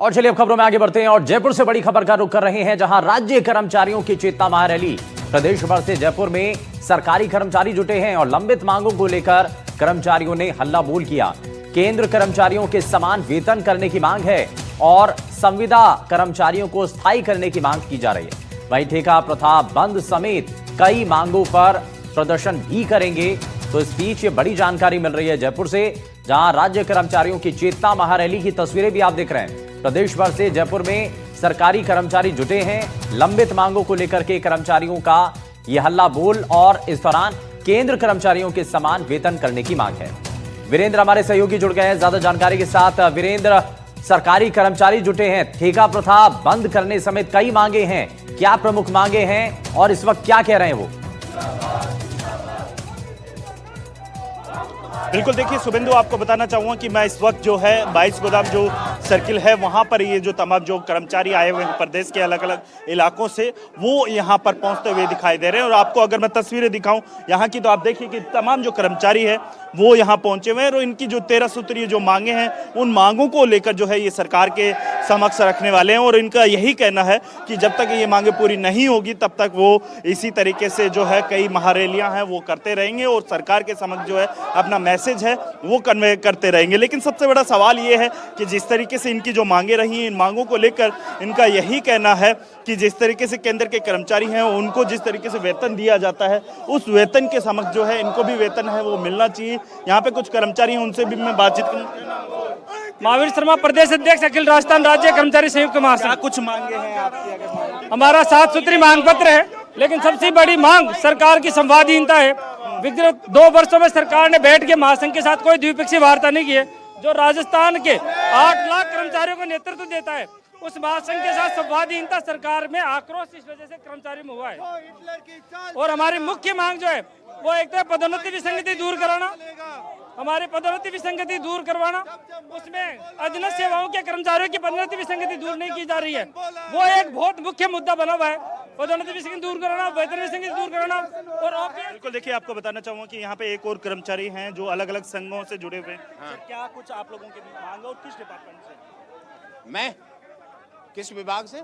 और चलिए अब खबरों में आगे बढ़ते हैं और जयपुर से बड़ी खबर का रुख कर रहे हैं, जहां राज्य कर्मचारियों की चेतना महारैली। प्रदेश भर से जयपुर में सरकारी कर्मचारी जुटे हैं और लंबित मांगों को लेकर कर्मचारियों ने हल्ला बोल किया। केंद्र कर्मचारियों के समान वेतन करने की मांग है और संविदा कर्मचारियों को स्थायी करने की मांग की जा रही है। वहीं ठेका प्रथा बंद समेत कई मांगों पर प्रदर्शन भी करेंगे। तो इस बीच ये बड़ी जानकारी मिल रही है जयपुर से, जहां राज्य कर्मचारियों की चेतना महारैली की तस्वीरें भी आप देख रहे हैं। प्रदेश भर से जयपुर में सरकारी कर्मचारी जुटे हैं। लंबित मांगों को लेकर के कर्मचारियों का यह हल्ला बोल और इस दौरान केंद्र कर्मचारियों के समान वेतन करने की मांग है। वीरेंद्र हमारे सहयोगी जुड़ गए हैं ज्यादा जानकारी के साथ। वीरेंद्र, सरकारी कर्मचारी जुटे हैं, ठेका प्रथा बंद करने समेत कई मांगे हैं, क्या प्रमुख मांगे हैं और इस वक्त क्या कह रहे हैं वो? बिल्कुल, देखिए शुभेंदु, आपको बताना चाहूँगा कि मैं इस वक्त जो है 22 गोदाम जो सर्किल है वहाँ पर ये जो तमाम जो कर्मचारी आए हुए हैं प्रदेश के अलग अलग इलाकों से, वो यहाँ पर पहुँचते हुए दिखाई दे रहे हैं। और आपको अगर मैं तस्वीरें दिखाऊं यहाँ की, तो आप देखिए कि तमाम जो कर्मचारी है वो यहाँ पहुँचे हुए हैं और इनकी जो 13 सूत्रीय जो मांगे हैं, उन मांगों को लेकर जो है ये सरकार के समक्ष रखने वाले हैं। और इनका यही कहना है कि जब तक ये मांगे पूरी नहीं होगी तब तक वो इसी तरीके से जो है कई महारैलियाँ हैं वो करते रहेंगे और सरकार के समक्ष जो है अपना मैसेज है वो कन्वे करते रहेंगे। लेकिन सबसे बड़ा सवाल ये है कि जिस तरीके से इनकी जो मांगे रही हैं, इन मांगों को लेकर इनका यही कहना है कि जिस तरीके से केंद्र के कर्मचारी हैं उनको जिस तरीके से वेतन दिया जाता है, उस वेतन के समक्ष जो है इनको भी वेतन है वो मिलना चाहिए। यहाँ पे कुछ कर्मचारी हैं, उनसे भी मैं बातचीत करूँ। महावीर शर्मा, प्रदेश अध्यक्ष, अखिल राजस्थान राज्य कर्मचारी संयुक्त महासंघ। कुछ मांगे हैं आपकी? अगर हमारा 7 सूत्री मांग पत्र है, लेकिन सबसे बड़ी मांग सरकार की संवादहीनता है। विगत 2 वर्षों में सरकार ने बैठ के महासंघ के साथ कोई द्विपक्षीय वार्ता नहीं की है। जो राजस्थान के 8 लाख कर्मचारियों को नेतृत्व देता है, उस महासंघ के साथ संवादहीनता सरकार में आक्रोश इस वजह से कर्मचारी में हुआ है। और हमारी मुख्य मांग जो है वो एक तो पदोन्नति विसंगति दूर कराना, हमारी पदोन्नति विसंगति दूर करवाना, उसमें अधीनस्थ सेवाओं के कर्मचारियों की पदोन्नति विसंगति दूर नहीं की जा रही है, वो एक बहुत मुख्य मुद्दा बना हुआ है। पदोन्नति विसंगति दूर कराना, वेतन विसंगति दूर कराना। और बिल्कुल, देखिए आपको बताना चाहूंगा कि यहाँ पे एक और कर्मचारी हैं जो अलग अलग संघों से जुड़े हुए हैं। क्या कुछ आप लोगों की मांग और किस डिपार्टमेंट से? मैं किस विभाग से?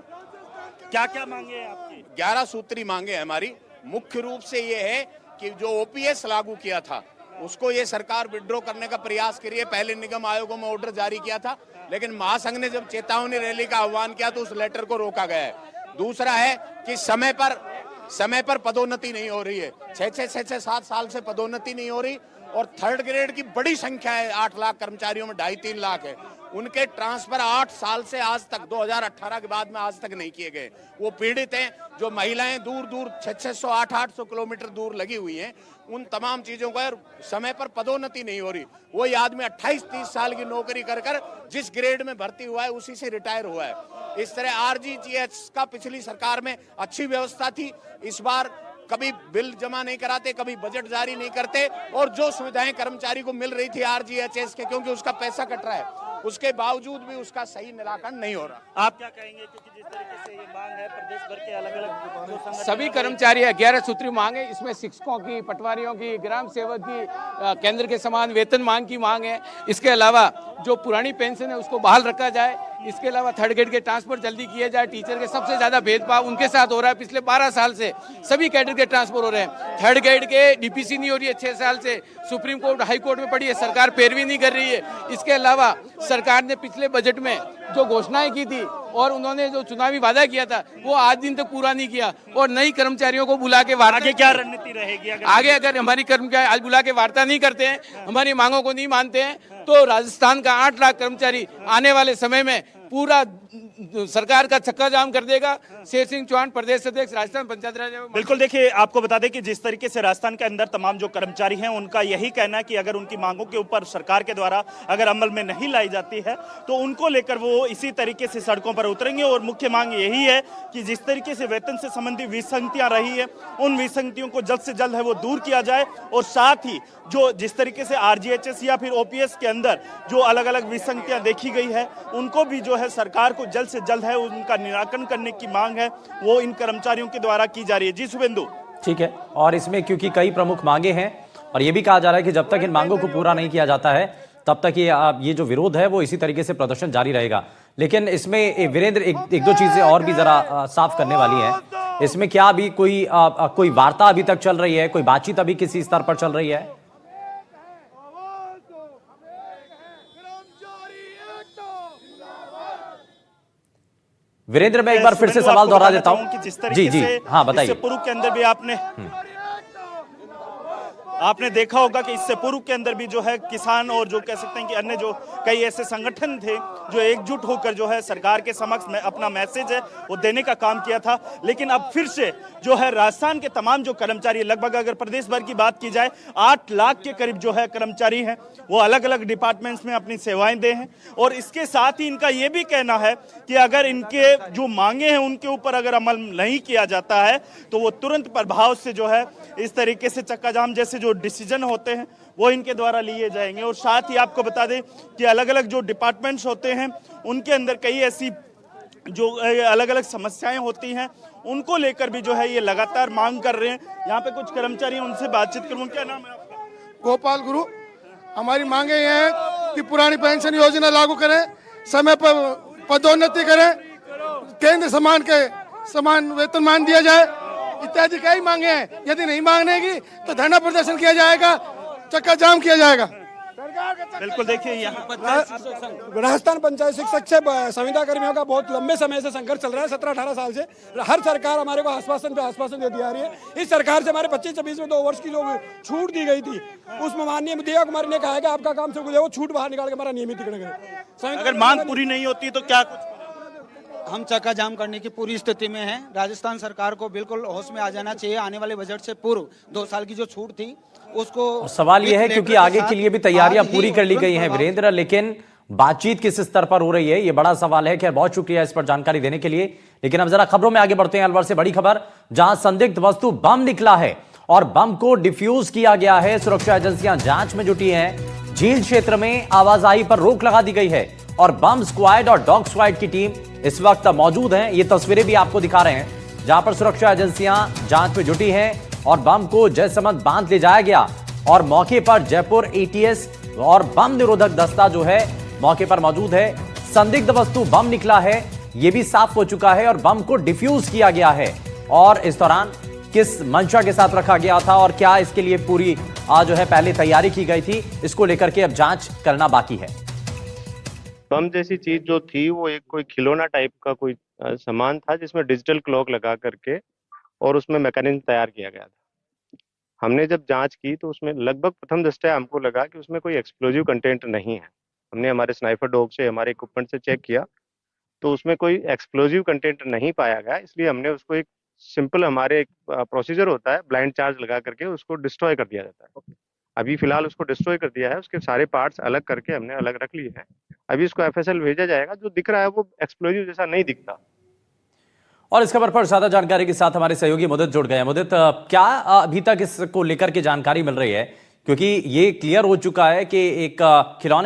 क्या क्या मांगे हैं आपकी? 11 सूत्री मांगे हैं हमारी। मुख्य रूप से ये है कि जो ओपीएस लागू किया था उसको ये सरकार विड्रॉ करने का प्रयास करिए। पहले निगम आयोगों में ऑर्डर जारी किया था, लेकिन महासंघ ने जब चेतावनी रैली का आह्वान किया तो उस लेटर को रोका गया है। दूसरा है कि समय पर पदोन्नति नहीं हो रही है। 6-6, 7 साल से पदोन्नति नहीं हो रही और थर्ड ग्रेड की बड़ी संख्या है। 8 लाख कर्मचारियों में 2.5-3 लाख है। उनके ट्रांसफर 8 साल से आज तक 2018 के बाद में आज तक नहीं किए गए। वो पीड़ित हैं। जो महिलाएं दूर दूर 600, 800 किलोमीटर दूर लगी हुई हैं, उन तमाम चीजों का समय पर पदोन्नति नहीं हो रही। वही आदमी 28-30 साल की नौकरी कर कर जिस ग्रेड में भर्ती हुआ है उसी से रिटायर हुआ है। इस तरह आरजीजीएच का पिछली सरकार में अच्छी व्यवस्था थी। इस बार कभी बिल जमा नहीं कराते, कभी बजट जारी नहीं करते और जो सुविधाएं कर्मचारी को मिल रही थी आरजीएचएस के, क्योंकि उसका पैसा कट रहा है, उसके बावजूद भी उसका सही निराकरण नहीं हो रहा। आप क्या कहेंगे, क्योंकि जिस तरीके से ये मांग है प्रदेश भर के अलग अलग सभी कर्मचारी 11 सूत्री मांग है। इसमें शिक्षकों की, पटवारियों की, ग्राम सेवक की, केंद्र के समान वेतन मांग की मांग है। इसके अलावा जो पुरानी पेंशन है उसको बहाल रखा जाए। इसके अलावा थर्ड ग्रेड के ट्रांसफर जल्दी किए जाए। टीचर के सबसे ज्यादा भेदभाव उनके साथ हो रहा है। पिछले 12 साल से सभी कैडर के ट्रांसफर हो रहे हैं। थर्ड ग्रेड के डीपीसी नहीं हो रही है 6 साल से। सुप्रीम कोर्ट, हाई कोर्ट में पड़ी है, सरकार पैरवी नहीं कर रही है। इसके अलावा सरकार ने पिछले बजट में जो घोषणाएं की थी और उन्होंने जो चुनावी वादा किया था वो आज दिन तक पूरा नहीं किया और नई कर्मचारियों को बुला के वार्ता। आगे क्या रणनीति रहेगी? आगे अगर हमारी कर्मचारी आज बुला के वार्ता नहीं करते हैं, हमारी मांगों को नहीं मानते हैं, तो राजस्थान का 8 लाख कर्मचारी आने वाले समय में पूरा सरकार का चक्का जाम कर देगा। शेर सिंह चौहान, प्रदेश अध्यक्ष, राजस्थान पंचायत राज। बिल्कुल, देखिए आपको बता दें कि जिस तरीके से राजस्थान के अंदर तमाम जो कर्मचारी हैं उनका यही कहना है कि अगर उनकी मांगों के ऊपर सरकार के द्वारा अगर अमल में नहीं लाई जाती है तो उनको लेकर वो इसी तरीके से सड़कों पर उतरेंगे। और मुख्य मांग यही है कि जिस तरीके से वेतन से संबंधित विसंगतियां रही है, उन विसंगतियों को जल्द से जल्द है वो दूर किया जाए। और साथ ही जो जिस तरीके से आरजीएचएस या फिर ओपीएस के अंदर जो अलग अलग विसंगतियां देखी गई है, उनको भी जो है सरकार को जल्द से जल्द है उनका निराकरण करने की मांग है वो इन कर्मचारियों के द्वारा की जा रही है। जी शुभेंदु। ठीक है, और इसमें क्योंकि कई प्रमुख मांगे हैं और ये भी कहा जा रहा है कि जब तक इन मांगों को पूरा नहीं किया जाता है तब तक ये जो विरोध है वो इसी तरीके से प्रदर्शन जारी रहेगा। लेकिन इसमें वीरेंद्र एक दो चीजें और भी जरा साफ करने वाली हैं। इसमें क्या अभी कोई वार्ता अभी तक चल रही है, कोई बातचीत अभी किसी स्तर पर चल रही है? वीरेंद्र, मैं एक बार फिर से सवाल दोहरा देता हूं कि जिस जी तरीके जी से हाँ बताइए। इससे पूर्व के अंदर भी आपने देखा होगा कि इससे पूर्व के अंदर भी जो है किसान और जो कह सकते हैं कि अन्य जो कई ऐसे संगठन थे जो एकजुट होकर जो है सरकार के समक्ष में अपना मैसेज है वो देने का काम किया था। लेकिन अब फिर से जो है राजस्थान के तमाम जो कर्मचारी, लगभग अगर प्रदेश भर की बात की जाए 8 लाख के करीब जो है कर्मचारी हैं, वो अलग अलग डिपार्टमेंट्स में अपनी सेवाएं दे हैं। और इसके साथ ही इनका ये भी कहना है कि अगर इनके जो मांगे हैं उनके ऊपर अगर अमल नहीं किया जाता है तो वो तुरंत प्रभाव से जो है इस तरीके से चक्का जाम जैसे जो डिसीजन होते हैं वो इनके द्वारा लिए जाएंगे। और साथ ही आपको बता दें कि अलग अलग जो डिपार्टमेंट्स होते हैं उनके अंदर कई ऐसी जो अलग अलग समस्याएं होती हैं उनको लेकर भी जो है ये लगातार मांग कर रहे हैं। यहाँ पे कुछ कर्मचारी, उनसे बातचीत करूँ। क्या नाम है आपका? गोपाल गुरु। हमारी मांगे ये है कि पुरानी पेंशन योजना लागू करें, समय पर पदोन्नति करें, केंद्र समान वेतनमान दिया जाए, इत्यादि कई मांगे हैं। यदि नहीं मांगनेगी तो धरना प्रदर्शन किया जाएगा, चक्का जाम किया जाएगा। बिल्कुल, देखिए यहाँ राजस्थान पंचायत शिक्षक से संविदा कर्मियों का बहुत लंबे समय से संघर्ष चल रहा है, 17-18 साल से। हर सरकार हमारे को आश्वासन पे आश्वासन देती आ रही है। इस सरकार से हमारे 25-26 में 2 वर्ष की जो छूट दी गई थी उसमें माननीय दिया कुमार ने कहा है कि आपका काम से वो छूट बाहर निकाल के हमारा नियमितीकरण करें। अगर मांग पूरी नहीं होती तो क्या हम चक्का जाम करने की पूरी स्थिति में हैं। राजस्थान सरकार को बिल्कुल होश में आ जाना चाहिए। आने वाले बजट से पूर्व 2 साल की जो छूट थी उसको, सवाल यह है क्योंकि आगे के लिए भी तैयारियां पूरी कर ली गई हैं वीरेंद्र, लेकिन बातचीत किस स्तर पर हो रही है ये बड़ा सवाल है। खैर, बहुत शुक्रिया इस पर जानकारी देने के लिए। लेकिन अब जरा खबरों में आगे बढ़ते हैं। अलवर से बड़ी खबर, जहां संदिग्ध वस्तु बम निकला है और बम को डिफ्यूज किया गया है। सुरक्षा एजेंसियां जांच में जुटी हैं। झील क्षेत्र में आवाजाही पर रोक लगा दी गई है और बम स्क्वाड और डॉग स्क्वाड की टीम इस वक्त मौजूद हैं। ये तस्वीरें भी आपको दिखा रहे हैं जहां पर सुरक्षा एजेंसियां जांच में जुटी हैं और बम को जयसमंद बांध ले जाया गया और मौके पर जयपुर एटीएस और बम निरोधक दस्ता जो है मौके पर मौजूद है। संदिग्ध वस्तु बम निकला है यह भी साफ हो चुका है और बम को डिफ्यूज किया गया है। और इस दौरान किस मंशा के साथ रखा गया था और क्या इसके लिए पूरी जो है पहले तैयारी की गई थी, इसको लेकर के अब जांच करना बाकी है। बम जैसी चीज जो थी वो एक कोई खिलौना टाइप का कोई सामान था जिसमें डिजिटल क्लॉक लगा करके और उसमें मैकेनिज्म तैयार किया गया था। हमने जब जांच की तो उसमें लगभग प्रथम दृष्टया हमको लगा कि उसमें कोई एक्सप्लोजिव कंटेंट नहीं है। हमने हमारे स्नाइपर डॉग से, हमारे इक्विपमेंट से चेक किया तो उसमें कोई एक्सप्लोजिव कंटेंट नहीं पाया गया। इसलिए हमने उसको एक सिंपल, हमारे एक प्रोसीजर होता है, ब्लाइंड चार्ज लगा करके उसको डिस्ट्रॉय कर दिया जाता है। अभी फिलहाल उसको डिस्ट्रॉय कर दिया है, उसके सारे पार्ट्स अलग करके हमने अलग रख लिए हैं। अभी इसको एफएसएल भेजा जाएगा। जो दिख रहा है वो एक्सप्लोजिव जैसा नहीं दिखता। और इस खबर पर ज्यादा जानकारी के साथ हमारे सहयोगी मुदित जुड़ गए। मुदित, क्या अभी तक इसको लेकर के जानकारी मिल रही है? क्योंकि ये क्लियर हो चुका है कि एक खिलौने